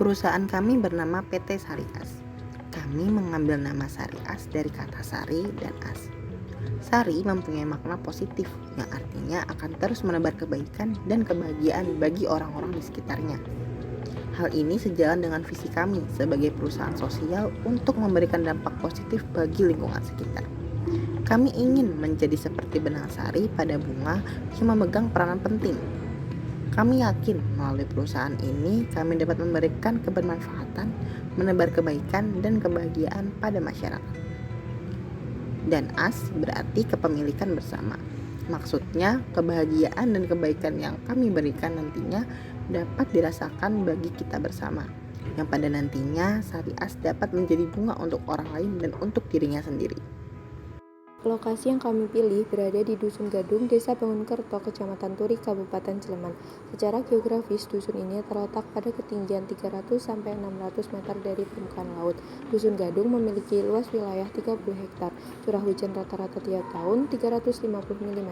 Perusahaan kami bernama PT Sarias. Kami mengambil nama Sarias dari kata sari dan as. Sari mempunyai makna positif yang artinya akan terus menebar kebaikan dan kebahagiaan bagi orang-orang di sekitarnya. Hal ini sejalan dengan visi kami sebagai perusahaan sosial untuk memberikan dampak positif bagi lingkungan sekitar. Kami ingin menjadi seperti benang sari pada bunga yang memegang peranan penting. Kami yakin melalui perusahaan ini kami dapat memberikan kebermanfaatan, menebar kebaikan dan kebahagiaan pada masyarakat. Dan as berarti kepemilikan bersama. Maksudnya kebahagiaan dan kebaikan yang kami berikan nantinya dapat dirasakan bagi kita bersama. Yang pada nantinya Sarias dapat menjadi bunga untuk orang lain dan untuk dirinya sendiri. Lokasi yang kami pilih berada di Dusun Gadung, Desa Bangunkerto, Kecamatan Turi, Kabupaten Sleman. Secara geografis, dusun ini terletak pada ketinggian 300-600 meter dari permukaan laut. Dusun Gadung memiliki luas wilayah 30 hektar. Curah hujan rata-rata tiap tahun 350 mm.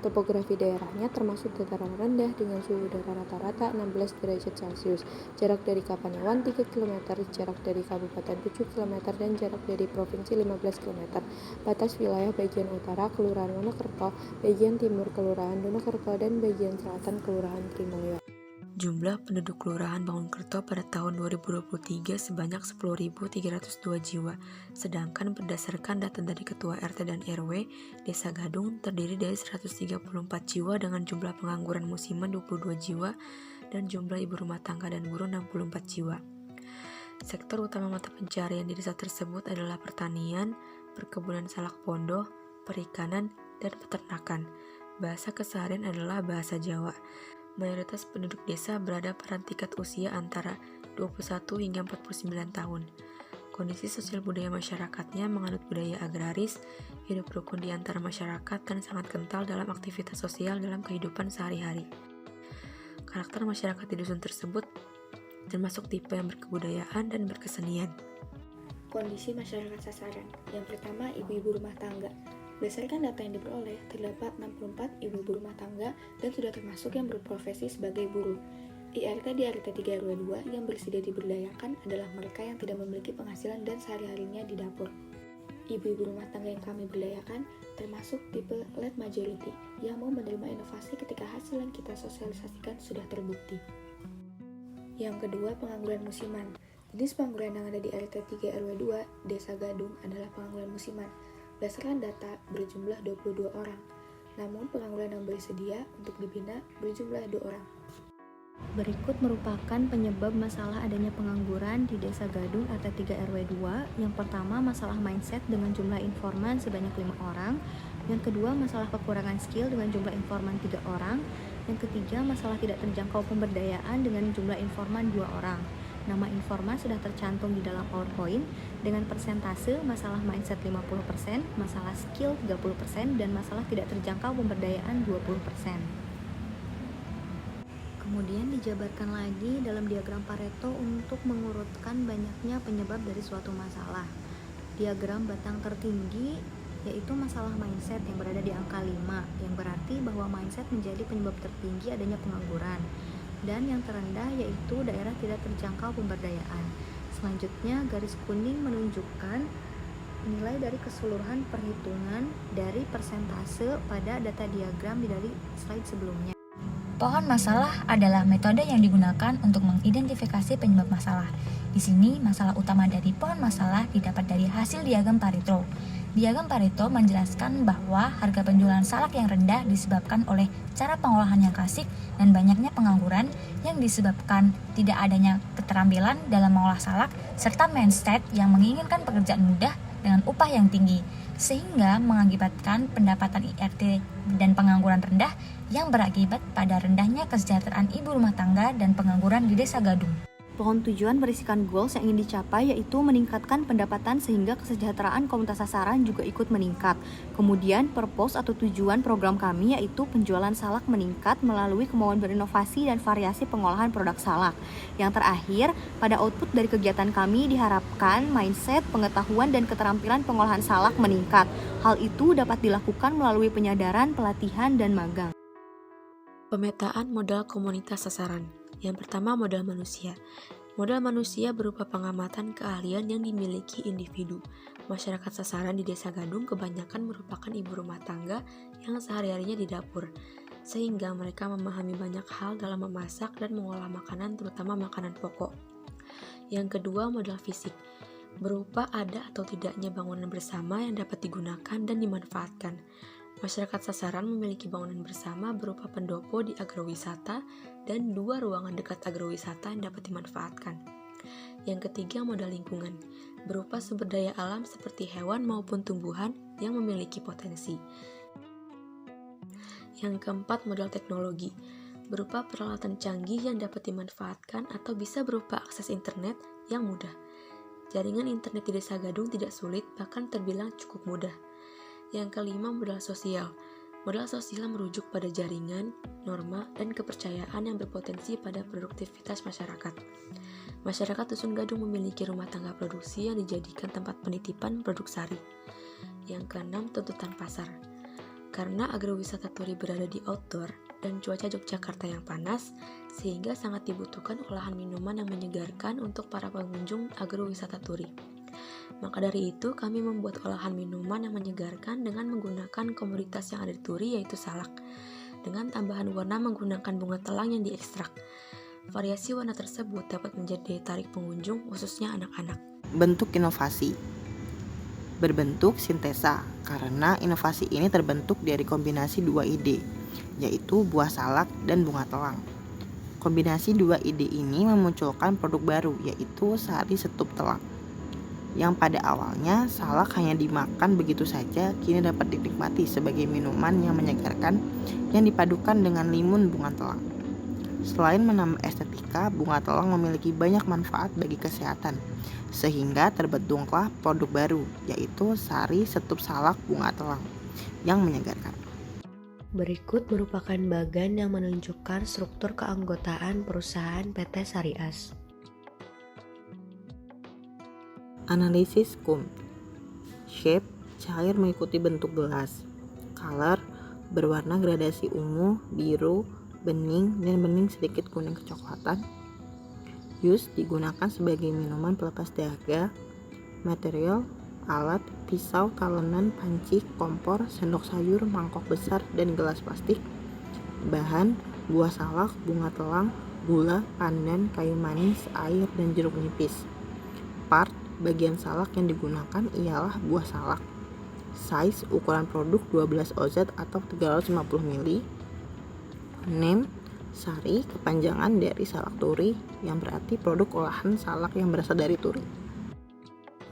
Topografi daerahnya termasuk dataran rendah dengan suhu udara rata-rata 16 derajat Celcius. Jarak dari Kapanewon 3 km, jarak dari kabupaten 7 km, dan jarak dari provinsi 15 km. Batas wilayah bagian utara Kelurahan Wonokerto, bagian timur Kelurahan Donokerto, dan bagian selatan Kelurahan Trimulyo. Jumlah penduduk Kelurahan Bangunkerto pada tahun 2023 sebanyak 10.302 jiwa, sedangkan berdasarkan data dari Ketua RT dan RW, Desa Gadung terdiri dari 134 jiwa dengan jumlah pengangguran musiman 22 jiwa dan jumlah ibu rumah tangga dan guru 64 jiwa. Sektor utama mata pencarian di desa tersebut adalah pertanian, perkebunan salak pondok, perikanan, dan peternakan. Bahasa keseharian adalah bahasa Jawa. Mayoritas penduduk desa berada pada tingkat usia antara 21 hingga 49 tahun. Kondisi sosial budaya masyarakatnya menganut budaya agraris, hidup rukun di antara masyarakat, dan sangat kental dalam aktivitas sosial dalam kehidupan sehari-hari. Karakter masyarakat di dusun tersebut termasuk tipe yang berkebudayaan dan berkesenian. Kondisi masyarakat sasaran. Yang pertama, ibu-ibu rumah tangga. Berdasarkan data yang diperoleh, terdapat 64 ibu-ibu rumah tangga dan sudah termasuk yang berprofesi sebagai buruh. IRT di RT 3 RW 2 yang bersedia diberdayakan adalah mereka yang tidak memiliki penghasilan dan sehari-harinya di dapur. Ibu-ibu rumah tangga yang kami berdayakan termasuk tipe late majority yang mau menerima inovasi ketika hasil yang kita sosialisasikan sudah terbukti. Yang kedua, pengangguran musiman. Jenis pengangguran yang ada di RT 3 RW 2 Desa Gadung adalah pengangguran musiman. Berdasarkan data berjumlah 22 orang. Namun pengangguran yang bersedia untuk dibina berjumlah 2 orang. Berikut merupakan penyebab masalah adanya pengangguran di Desa Gadung RT 3 RW 2. Yang pertama, masalah mindset dengan jumlah informan sebanyak 5 orang. Yang kedua, masalah kekurangan skill dengan jumlah informan 3 orang. Yang ketiga, masalah tidak terjangkau pemberdayaan dengan jumlah informan 2 orang. Nama informan sudah tercantum di dalam PowerPoint dengan persentase masalah mindset 50%, masalah skill 30%, dan masalah tidak terjangkau pemberdayaan 20%. Kemudian dijabarkan lagi dalam diagram Pareto untuk mengurutkan banyaknya penyebab dari suatu masalah. Diagram batang tertinggi yaitu masalah mindset yang berada di angka 5, yang berarti bahwa mindset menjadi penyebab tertinggi adanya pengangguran. Dan yang terendah yaitu daerah tidak terjangkau pemberdayaan. Selanjutnya garis kuning menunjukkan nilai dari keseluruhan perhitungan dari persentase pada data diagram dari slide sebelumnya. Pohon masalah adalah metode yang digunakan untuk mengidentifikasi penyebab masalah. Di sini, masalah utama dari pohon masalah didapat dari hasil diagram Pareto. Diagram Pareto menjelaskan bahwa harga penjualan salak yang rendah disebabkan oleh cara pengolahan yang klasik dan banyaknya pengangguran yang disebabkan tidak adanya keterampilan dalam mengolah salak serta mindset yang menginginkan pekerjaan mudah dengan upah yang tinggi, sehingga mengakibatkan pendapatan IRT dan pengangguran rendah yang berakibat pada rendahnya kesejahteraan ibu rumah tangga dan pengangguran di Desa Gadung. Pohon tujuan berisikan goals yang ingin dicapai, yaitu meningkatkan pendapatan sehingga kesejahteraan komunitas sasaran juga ikut meningkat. Kemudian purpose atau tujuan program kami yaitu penjualan salak meningkat melalui kemauan berinovasi dan variasi pengolahan produk salak. Yang terakhir, pada output dari kegiatan kami diharapkan mindset, pengetahuan, dan keterampilan pengolahan salak meningkat. Hal itu dapat dilakukan melalui penyadaran, pelatihan, dan magang. Pemetaan modal komunitas sasaran. Yang pertama, modal manusia. Modal manusia berupa pengamatan keahlian yang dimiliki individu. Masyarakat sasaran di Desa Gadung kebanyakan merupakan ibu rumah tangga yang sehari-harinya di dapur, sehingga mereka memahami banyak hal dalam memasak dan mengolah makanan, terutama makanan pokok. Yang kedua, modal fisik, berupa ada atau tidaknya bangunan bersama yang dapat digunakan dan dimanfaatkan. Masyarakat sasaran memiliki bangunan bersama berupa pendopo di agrowisata dan 2 ruangan dekat agrowisata yang dapat dimanfaatkan. Yang ketiga, modal lingkungan, berupa sumber daya alam seperti hewan maupun tumbuhan yang memiliki potensi. Yang keempat, modal teknologi, berupa peralatan canggih yang dapat dimanfaatkan atau bisa berupa akses internet yang mudah. Jaringan internet di Desa Gadung tidak sulit, bahkan terbilang cukup mudah. Yang kelima, modal sosial. Modal sosial merujuk pada jaringan, norma, dan kepercayaan yang berpotensi pada produktivitas masyarakat. Masyarakat Dusun Gadung memiliki rumah tangga produksi yang dijadikan tempat penitipan produk sari. Yang keenam, tuntutan pasar. Karena agrowisata turi berada di outdoor dan cuaca Yogyakarta yang panas, sehingga sangat dibutuhkan olahan minuman yang menyegarkan untuk para pengunjung agrowisata turi. Maka dari itu, kami membuat olahan minuman yang menyegarkan dengan menggunakan komoditas yang ada di Turi, yaitu salak, dengan tambahan warna menggunakan bunga telang yang diekstrak. Variasi warna tersebut dapat menjadi daya tarik pengunjung, khususnya anak-anak. Bentuk inovasi berbentuk sintesa, karena inovasi ini terbentuk dari kombinasi 2 ide, yaitu buah salak dan bunga telang. Kombinasi 2 ide ini memunculkan produk baru, yaitu sari setup telang. Yang pada awalnya salak hanya dimakan begitu saja, kini dapat dinikmati sebagai minuman yang menyegarkan yang dipadukan dengan limun bunga telang. Selain menambah estetika, bunga telang memiliki banyak manfaat bagi kesehatan, sehingga terbentuklah produk baru, yaitu sari setup salak bunga telang yang menyegarkan. Berikut merupakan bagan yang menunjukkan struktur keanggotaan perusahaan PT Sarias. Analisis SKUM. Shape, cair mengikuti bentuk gelas. Color, berwarna gradasi ungu, biru, bening, dan bening sedikit kuning kecoklatan. Use, digunakan sebagai minuman pelepas dahaga. Material, alat, pisau, talenan, panci, kompor, sendok sayur, mangkok besar, dan gelas plastik. Bahan, buah salak, bunga telang, gula, pandan, kayu manis, air, dan jeruk nipis. Part, bagian salak yang digunakan ialah buah salak. Size, ukuran produk 12 oz atau 350 ml. Name, sari, kepanjangan dari salak turi, yang berarti produk olahan salak yang berasal dari turi.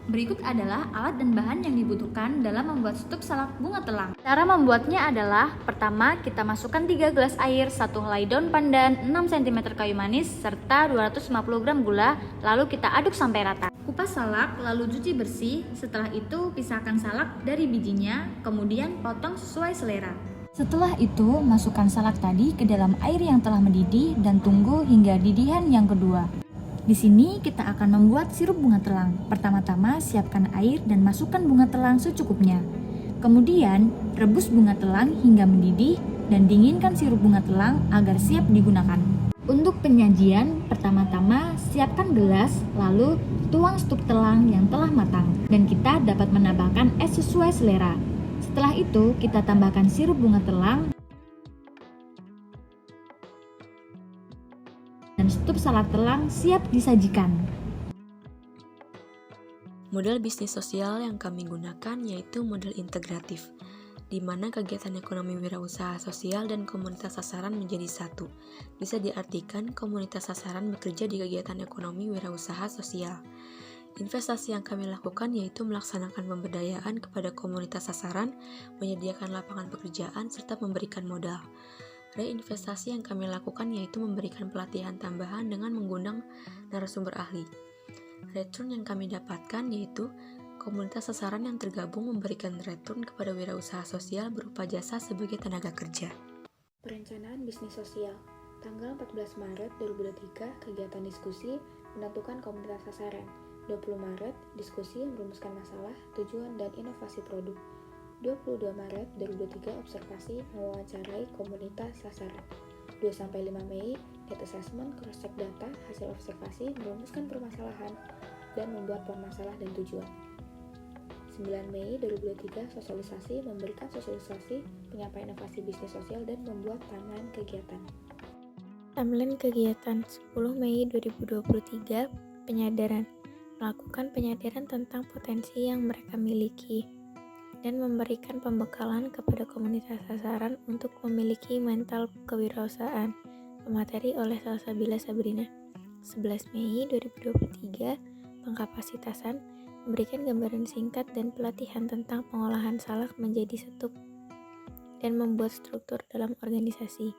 Berikut adalah alat dan bahan yang dibutuhkan dalam membuat stup salak bunga telang. Cara membuatnya adalah, pertama kita masukkan 3 gelas air, 1 helai daun pandan, 6 cm kayu manis, serta 250 gram gula, lalu kita aduk sampai rata. Kupas salak, lalu cuci bersih, setelah itu pisahkan salak dari bijinya, kemudian potong sesuai selera. Setelah itu, masukkan salak tadi ke dalam air yang telah mendidih dan tunggu hingga didihan yang kedua. Di sini kita akan membuat sirup bunga telang. Pertama-tama siapkan air dan masukkan bunga telang secukupnya. Kemudian rebus bunga telang hingga mendidih dan dinginkan sirup bunga telang agar siap digunakan. Untuk penyajian, pertama-tama siapkan gelas, lalu tuang stup telang yang telah matang. Dan kita dapat menambahkan es sesuai selera. Setelah itu kita tambahkan sirup bunga telang dan stup salak telang siap disajikan. Model bisnis sosial yang kami gunakan yaitu model integratif, di mana kegiatan ekonomi wirausaha sosial dan komunitas sasaran menjadi satu. Bisa diartikan komunitas sasaran bekerja di kegiatan ekonomi wirausaha sosial. Investasi yang kami lakukan yaitu melaksanakan pemberdayaan kepada komunitas sasaran, menyediakan lapangan pekerjaan, serta memberikan modal. Reinvestasi yang kami lakukan yaitu memberikan pelatihan tambahan dengan mengundang narasumber ahli. Return yang kami dapatkan yaitu komunitas sasaran yang tergabung memberikan return kepada wirausaha sosial berupa jasa sebagai tenaga kerja. Perencanaan bisnis sosial. Tanggal 14 Maret 2023, kegiatan diskusi menentukan komunitas sasaran. 20 Maret, diskusi merumuskan masalah, tujuan, dan inovasi produk. 22 Maret 2023, observasi mewawancarai komunitas sasaran. 2-5 Mei, Data Assessment, cross-check data, hasil observasi, merumuskan permasalahan, dan membuat poin masalah dan tujuan. 9 Mei 2023, sosialisasi, memberikan sosialisasi, penyampaian inovasi bisnis sosial, dan membuat timeline kegiatan. Timeline kegiatan 10 Mei 2023, penyadaran, melakukan penyadaran tentang potensi yang mereka miliki, dan memberikan pembekalan kepada komunitas sasaran untuk memiliki mental kewirausahaan. Pemateri oleh Salsabila Sabrina. 11 Mei 2023, pengkapasitasan, memberikan gambaran singkat dan pelatihan tentang pengolahan salak menjadi setup dan membuat struktur dalam organisasi.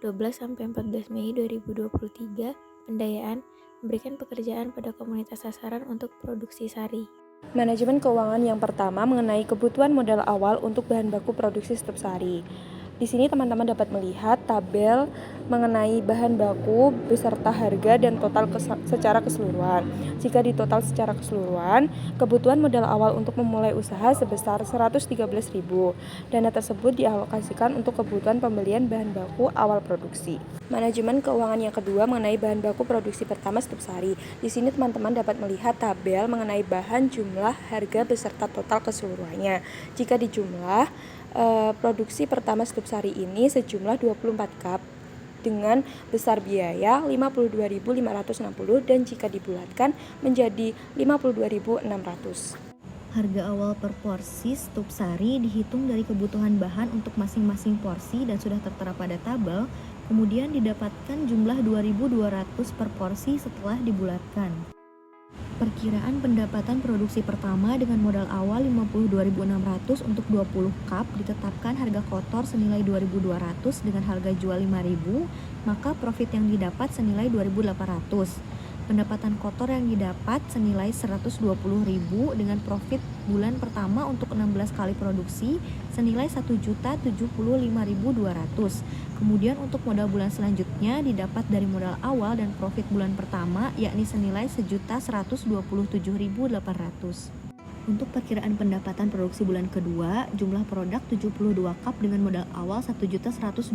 12-14 Mei 2023, pendayaan, memberikan pekerjaan pada komunitas sasaran untuk produksi sari. Manajemen keuangan yang pertama mengenai kebutuhan modal awal untuk bahan baku produksi setup sari. Di sini teman-teman dapat melihat tabel mengenai bahan baku beserta harga dan total secara keseluruhan. Jika di total secara keseluruhan, kebutuhan modal awal untuk memulai usaha sebesar 113.000. Dana tersebut dialokasikan untuk kebutuhan pembelian bahan baku awal produksi. Manajemen keuangan yang kedua mengenai bahan baku produksi pertama setup sari. Di sini teman-teman dapat melihat tabel mengenai bahan, jumlah, harga beserta total keseluruhannya. Jika dijumlah, produksi pertama setup sari ini sejumlah 24 cup dengan besar biaya 52.560 dan jika dibulatkan menjadi 52.600. Harga awal per porsi setup sari dihitung dari kebutuhan bahan untuk masing-masing porsi dan sudah tertera pada tabel, kemudian didapatkan jumlah 2.200 per porsi setelah dibulatkan. Perkiraan pendapatan produksi pertama dengan modal awal 52.600 untuk 20 cup ditetapkan harga kotor senilai 2.200 dengan harga jual 5.000, maka profit yang didapat senilai 2.800. Pendapatan kotor yang didapat senilai 120.000 dengan profit bulan pertama untuk 16 kali produksi senilai 1.075.200. Kemudian untuk modal bulan selanjutnya didapat dari modal awal dan profit bulan pertama yakni senilai 1.127.800. Untuk perkiraan pendapatan produksi bulan kedua, jumlah produk 72 cup dengan modal awal 1.127.800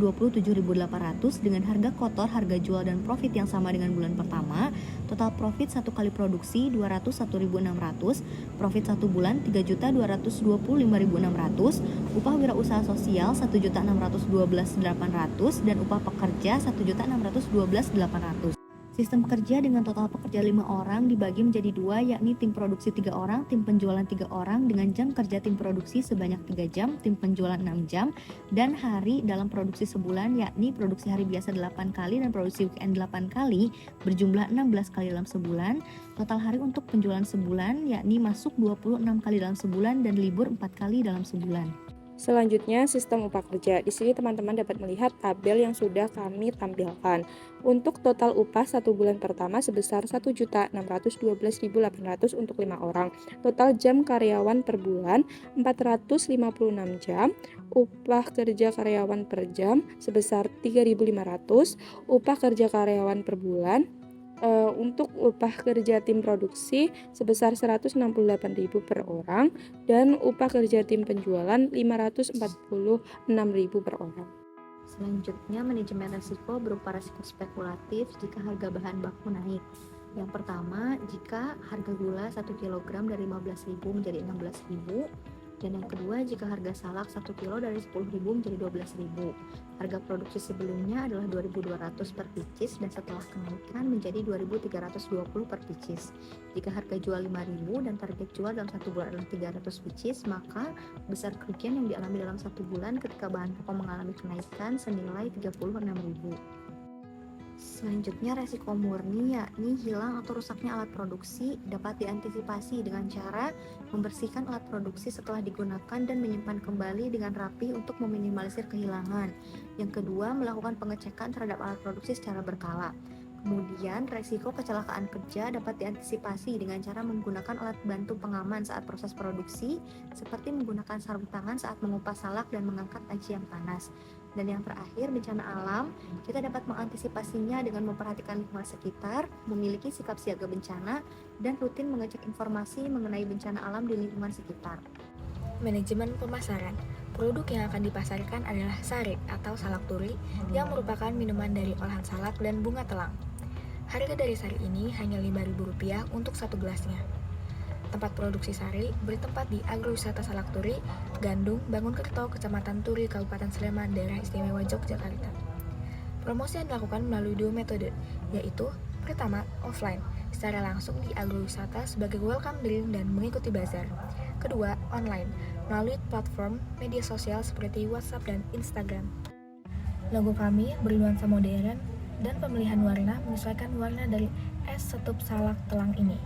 dengan harga kotor, harga jual dan profit yang sama dengan bulan pertama. Total profit 1 kali produksi 201.600, profit 1 bulan 3.225.600, upah wirausaha sosial 1.612.800 dan upah pekerja 1.612.800. Sistem kerja dengan total pekerja 5 orang dibagi menjadi 2, yakni tim produksi 3 orang, tim penjualan 3 orang dengan jam kerja tim produksi sebanyak 3 jam, tim penjualan 6 jam, dan hari dalam produksi sebulan yakni produksi hari biasa 8 kali dan produksi weekend 8 kali berjumlah 16 kali dalam sebulan. Total hari untuk penjualan sebulan yakni masuk 26 kali dalam sebulan dan libur 4 kali dalam sebulan. Selanjutnya, sistem upah kerja. Di sini teman-teman dapat melihat tabel yang sudah kami tampilkan. Untuk total upah 1 bulan pertama sebesar 1.612.800 untuk 5 orang. Total jam karyawan per bulan 456 jam. Upah kerja karyawan per jam sebesar 3.500. Upah kerja karyawan per bulan untuk upah kerja tim produksi sebesar 168.000 per orang dan upah kerja tim penjualan 546.000 per orang. Selanjutnya, manajemen risiko berupa risiko spekulatif jika harga bahan baku naik. Yang pertama, jika harga gula 1 kg dari 15.000 menjadi 16.000. Dan yang kedua, jika harga salak 1 kilo dari 10.000 menjadi 12.000. Harga produksi sebelumnya adalah 2.200 per pieces dan setelah kenaikan menjadi 2.320 per pieces. Jika harga jual 5.000 dan target jual dalam 1 bulan adalah 300 pieces, maka besar kerugian yang dialami dalam 1 bulan ketika bahan pokok mengalami kenaikan senilai 36.000. Selanjutnya, resiko murni yakni hilang atau rusaknya alat produksi dapat diantisipasi dengan cara membersihkan alat produksi setelah digunakan dan menyimpan kembali dengan rapi untuk meminimalisir kehilangan. Yang kedua, melakukan pengecekan terhadap alat produksi secara berkala. Kemudian, resiko kecelakaan kerja dapat diantisipasi dengan cara menggunakan alat bantu pengaman saat proses produksi, seperti menggunakan sarung tangan saat mengupas salak dan mengangkat aci yang panas. Dan yang terakhir, bencana alam, kita dapat mengantisipasinya dengan memperhatikan lingkungan sekitar, memiliki sikap siaga bencana, dan rutin mengecek informasi mengenai bencana alam di lingkungan sekitar. Manajemen pemasaran. Produk yang akan dipasarkan adalah sari atau salak turi yang merupakan minuman dari olahan salak dan bunga telang. Harga dari sari ini hanya Rp5.000 untuk satu gelasnya. Tempat produksi sari bertempat di Agrowisata Salak Turi, Gandung, Bangunkerto, Kecamatan Turi, Kabupaten Sleman, Daerah Istimewa Yogyakarta. Promosi yang dilakukan melalui 2 metode, yaitu pertama, offline, secara langsung di agrowisata sebagai welcome drink dan mengikuti bazar. Kedua, online, melalui platform media sosial seperti WhatsApp dan Instagram. Logo kami bernuansa modern dan pemilihan warna menyesuaikan warna dari es setup salak telang ini.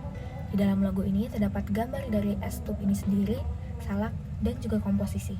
Di dalam logo ini terdapat gambar dari es setup ini sendiri, salak, dan juga komposisi.